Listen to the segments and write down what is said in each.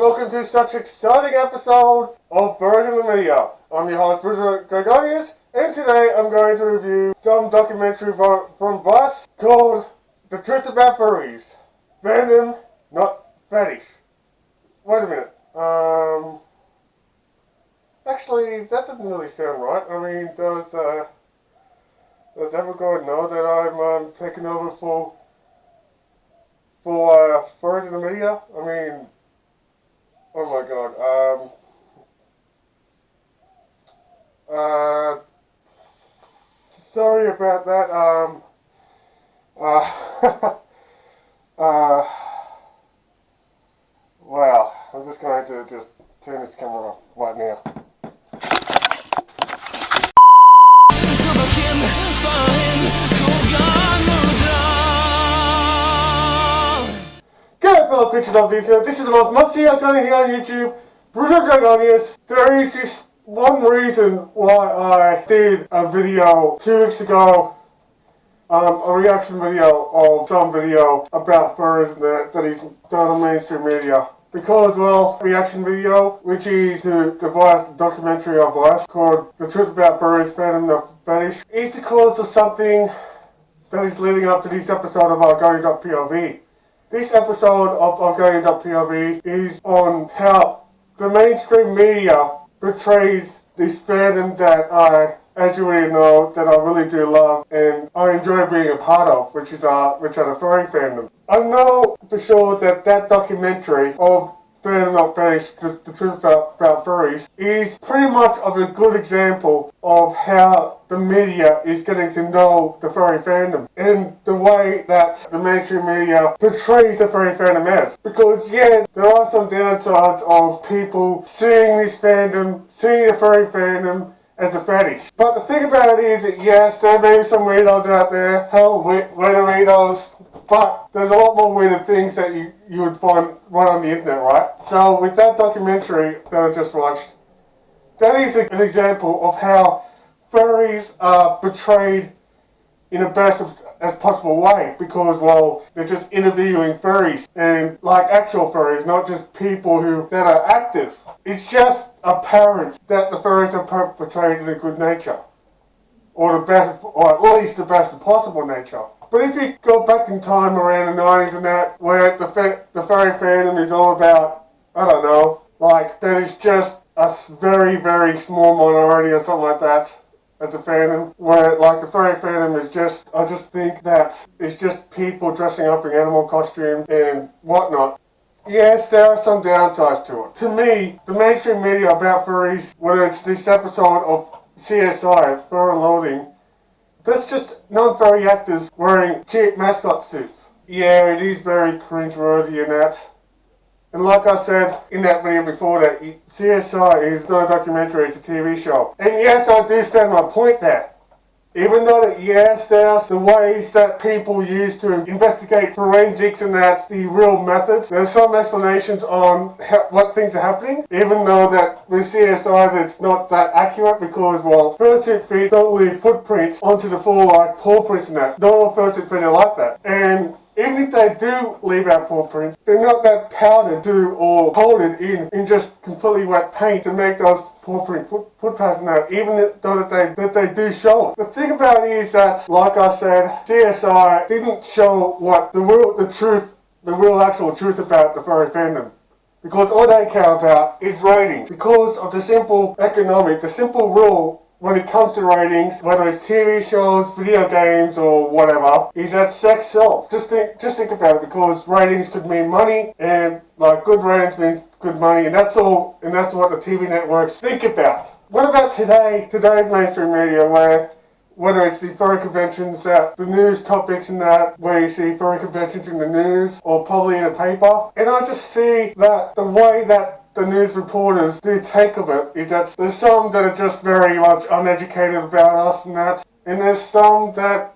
welcome to such an exciting episode of Furries in the Media. I'm your host, Bruzo Dragonius, and today I'm going to review some documentary from Vice called The Truth About Furries. Fandom, not fetish. Wait a minute. Actually, that doesn't really sound right. I mean, does everyone know that I'm taking over for Furries in the Media? I mean, oh my god, sorry about that, wow, I'm just going to turn this camera off right now. G'day fellow creatures of Bethesda, this is the most must-see Argonian here on YouTube, Bruzo Dragonius. There is this one reason why I did a video 2 weeks ago, a reaction video of some video about furries that is done on mainstream media. Because, well, reaction video, which is to the Vice documentary of Vice called The Truth About Furries, Fandom, Not Fetish, is because of something that is leading up to this episode of Argonian.POV. This episode of Argonian.POV is on how the mainstream media portrays this fandom that I, as you already know, that I really do love and I enjoy being a part of, which are the furry fandom. I know for sure that documentary of Fandom Not Fetish, The Truth About Furries, is pretty much of a good example of how the media is getting to know the furry fandom and the way that the mainstream media portrays the furry fandom as. Because yeah, there are some downsides of people seeing this fandom, seeing the furry fandom as a fetish. But the thing about it is that yes, there may be some weirdos out there, hell, we're the weirdos, but there's a lot more weird things that you would find right on the internet, right? So with that documentary that I just watched, that is an example of how furries are portrayed in the best as possible way, because, well, they're just interviewing furries, and like actual furries, not just people that are actors. It's just apparent that the furries are portrayed in a good nature, or at least the best possible nature. But if you go back in time around the 90s and that, where the furry fandom is all about, I don't know, like that is just a very, very small minority or something like that as a fandom, where like the furry fandom is just, I just think that it's just people dressing up in animal costume and whatnot. Yes, there are some downsides to it. To me, the mainstream media about furries, whether it's this episode of CSI, Fur and Loathing, that's just non-furry actors wearing cheap mascot suits. Yeah, it is very cringe-worthy in that. And like I said in that video before, that CSI is not a documentary, it's a TV show. And yes, I do stand my point there. Even though that, yes, there's the ways that people use to investigate forensics and that's the real methods. There's some explanations on what things are happening, even though that with CSI that's not that accurate because, well, fursuit feet don't leave footprints onto the floor like paw prints and that. Not all fursuit feet are like that. And even if they do leave out paw prints, they're not that powdered or coated in just completely wet paint to make those paw print footpaths and that, even though that they do show it. The thing about it is that, like I said, CSI didn't show what the real actual truth about the furry fandom. Because all they care about is ratings. Because of the simple rule when it comes to ratings, whether it's TV shows, video games, or whatever, is that sex sells. Just think about it, because ratings could mean money, and like good ratings means good money, and that's all. And that's what the TV networks think about. What about today's mainstream media, whether it's the furry conventions, the news topics and that, where you see furry conventions in the news or probably in a paper, and I just see that the way that the news reporters do take of it is that there's some that are just very much uneducated about us and that, and there's some that,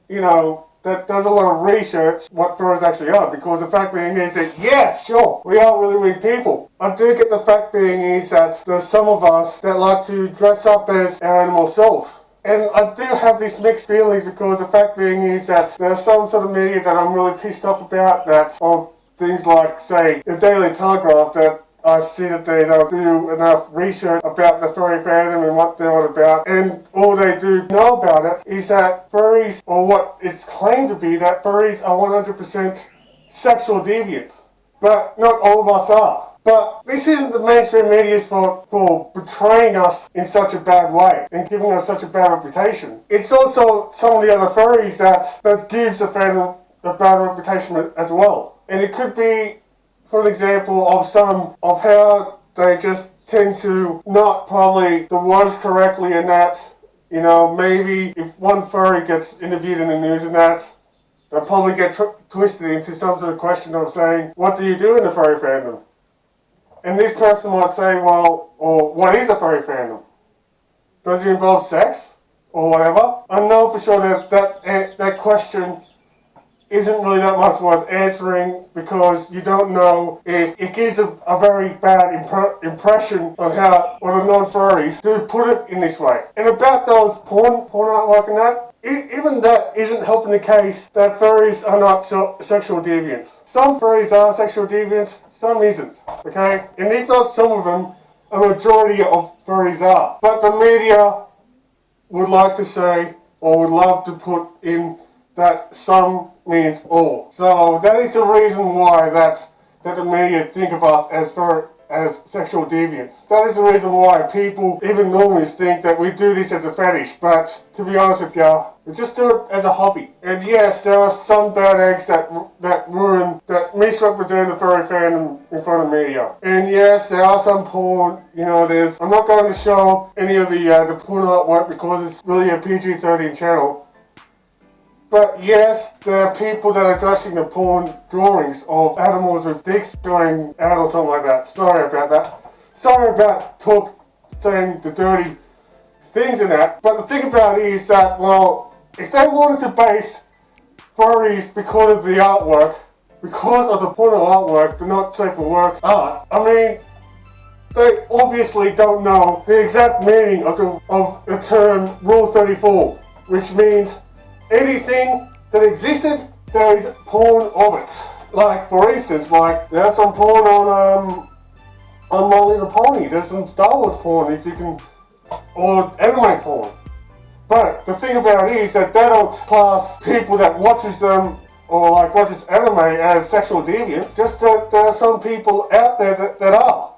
you know, that does a lot of research what furries actually are, because the fact being is that, yes, sure, we are really weird people. I do get the fact being is that there's some of us that like to dress up as our animal selves. And I do have these mixed feelings, because the fact being is that there's some sort of media that I'm really pissed off about, that of things like, say, the Daily Telegraph, that I see that they don't do enough research about the furry fandom and what they're all about, and all they do know about it is that furries, or what it's claimed to be, that furries are 100% sexual deviants. But not all of us are. But this isn't the mainstream media's fault for betraying us in such a bad way and giving us such a bad reputation. It's also some of the other furries that gives the fandom a bad reputation as well. And it could be, for an example, of how they just tend to not probably the words correctly, and that, you know, maybe if one furry gets interviewed in the news and that, they'll probably get twisted into some sort of question of saying, what do you do in the furry fandom? And this person might say, well, or what is a furry fandom? Does it involve sex? Or whatever? I know for sure that question isn't really that much worth answering, because you don't know if it gives a very bad impression on how the non-furries do put it in this way. And about those porn artwork and that, even that isn't helping the case that furries are not sexual deviants. Some furries are sexual deviants, some isn't, okay? And if not some of them, a majority of furries are. But the media would like to say, or would love to put in, that some means all. So that is the reason why that the media think of us as sexual deviants. That is the reason why people, even normies, think that we do this as a fetish. But to be honest with you, we just do it as a hobby. And yes, there are some bad eggs that misrepresent the furry fandom in front of media. And yes, there are some porn. You know, I'm not going to show any of the porn artwork because it's really a PG-13 channel. But yes, there are people that are dressing the porn drawings of animals with dicks going out or something like that. Sorry about that. Sorry about saying the dirty things in that. But the thing about it is that, well, if they wanted to base furries because of the artwork, because of the porno artwork, but not safe for work art, I mean, they obviously don't know the exact meaning of the term Rule 34, which means anything that existed, there is porn of it. Like, for instance, there's some porn on My Little Pony. There's some Star Wars porn, or anime porn. But the thing about it is that they don't class people that watches them or watches anime as sexual deviants. Just that there are some people out there that are.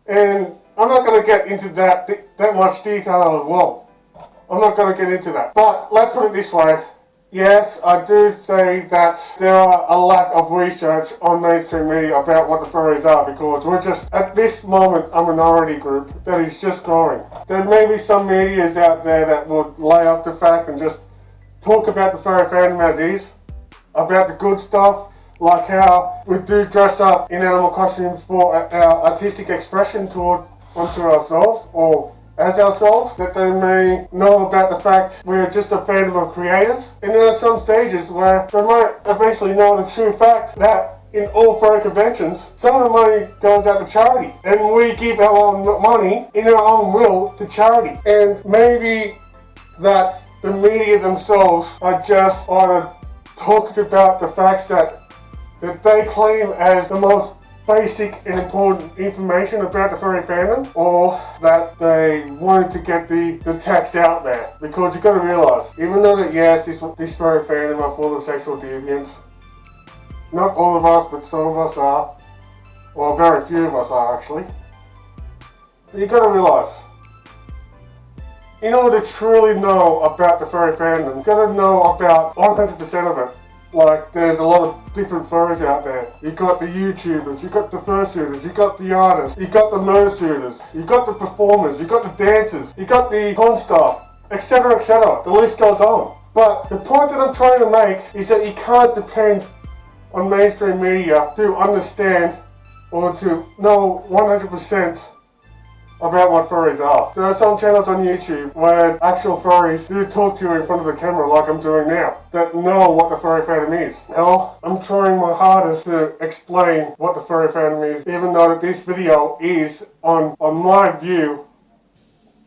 And I'm not going to get into that much detail as well. I'm not going to get into that. But let's put it this way. Yes, I do say that there are a lack of research on mainstream media about what the furries are, because we're just, at this moment, a minority group that is just growing. There may be some medias out there that would lay up the fact and just talk about the furry fandom as is, about the good stuff, like how we do dress up in animal costumes for our artistic expression onto ourselves, or as ourselves, that they may know about the fact we're just a fandom of creators. And there are some stages where they might eventually know the true fact that in all furry conventions, some of the money goes out to charity. And we give our own money in our own will to charity. And maybe that the media themselves are just talking about the facts that they claim as the most basic and important information about the furry fandom, or that they wanted to get the text out there. Because you've got to realise, even though that yes, this furry fandom are full of sexual deviants, not all of us, but some of us are, or very few of us are actually. But you've got to realise, in order to truly know about the furry fandom, you've got to know about 100% of it. Like, there's a lot of different furries out there. You've got the YouTubers, you've got the fursuiters, you've got the artists, you've got the mersuiters, you've got the performers, you've got the dancers, you've got the con staff, etc, etc. The list goes on. But the point that I'm trying to make is that you can't depend on mainstream media to understand or to know 100% about what furries are. There are some channels on YouTube where actual furries do talk to you in front of the camera like I'm doing now, that know what the furry fandom is. Now, I'm trying my hardest to explain what the furry fandom is, even though that this video is on my view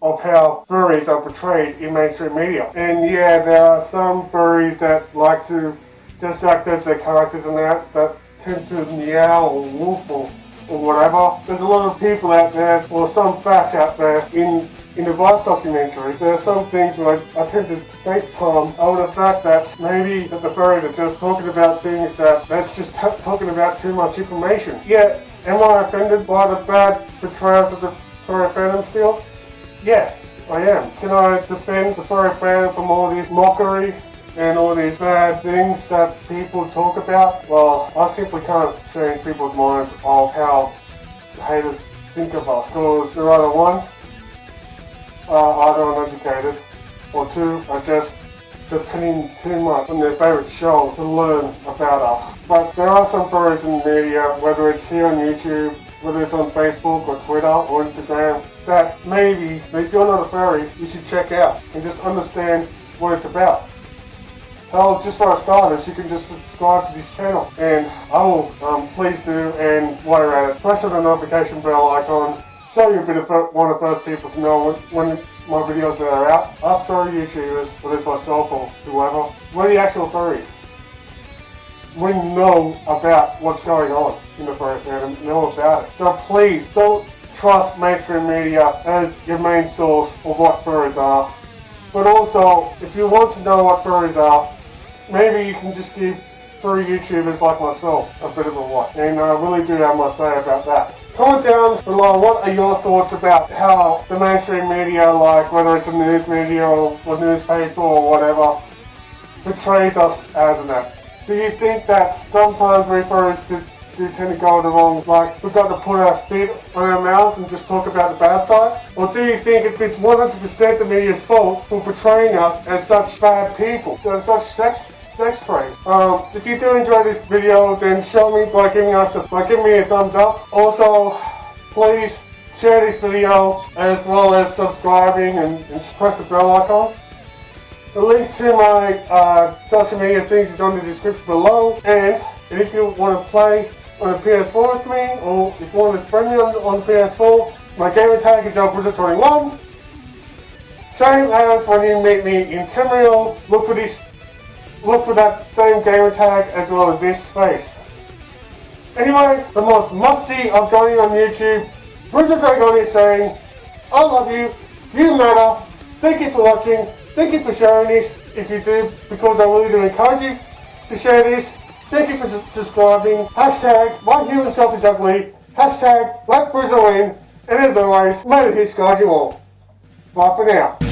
of how furries are portrayed in mainstream media. And yeah, there are some furries that like to just act as their characters and that tend to meow or woof or or whatever. There's a lot of people out there, or some facts out there in the Vice documentary. There are some things where I tend to facepalm over the fact that maybe that the furries are just talking about things that's just talking about too much information. Yeah, am I offended by the bad portrayals of the furry fandom still? Yes, I am. Can I defend the furry fandom from all this mockery and all these bad things that people talk about? Well, I simply can't change people's minds of how haters think of us. Because they're either one, either uneducated, or two, are just depending too much on their favourite shows to learn about us. But there are some furries in the media, whether it's here on YouTube, whether it's on Facebook or Twitter or Instagram, that maybe, if you're not a furry, you should check out and just understand what it's about. Hell, just for starters, you can just subscribe to this channel, and I will please do, and while you're at it, press on the notification bell icon, so you'll be one of the first people to know when my videos are out. Us furry YouTubers, whether it's myself or whoever, we're the actual furries. We know about what's going on in the furry fandom, know about it. So please, don't trust mainstream media as your main source of what furries are. But also, if you want to know what furries are, maybe you can just give furry YouTubers like myself a bit of a watch. And I really do have my say about that. Comment down below, what are your thoughts about how the mainstream media, like whether it's a news media or newspaper or whatever, portrays us as an act. Do you think that sometimes we furries do tend to go the wrong, like we've got to put our feet on our mouths and just talk about the bad side? Or do you think it's 100% the media's fault for portraying us as such bad people, as such sex praise? If you do enjoy this video, then show me by giving me a thumbs up. Also, please share this video as well as subscribing and press the bell icon. The links to my social media things is on the description below, and if you want to play on a PS4 with me, or if you want to friend me on PS4, my gamer tag is Bruzo Dragonius. Same as when you meet me in Tamriel, look for that same gamer tag as well as this face. Anyway, the most must-see Argonian on YouTube, Bruzo Dragonius saying, I love you, you matter, thank you for watching, thank you for sharing this, if you do, because I really do encourage you to share this. Thank you for subscribing. Hashtag, my human self is ugly. Hashtag, let Bruzo win. And as always, may the hits guide you all. Bye for now.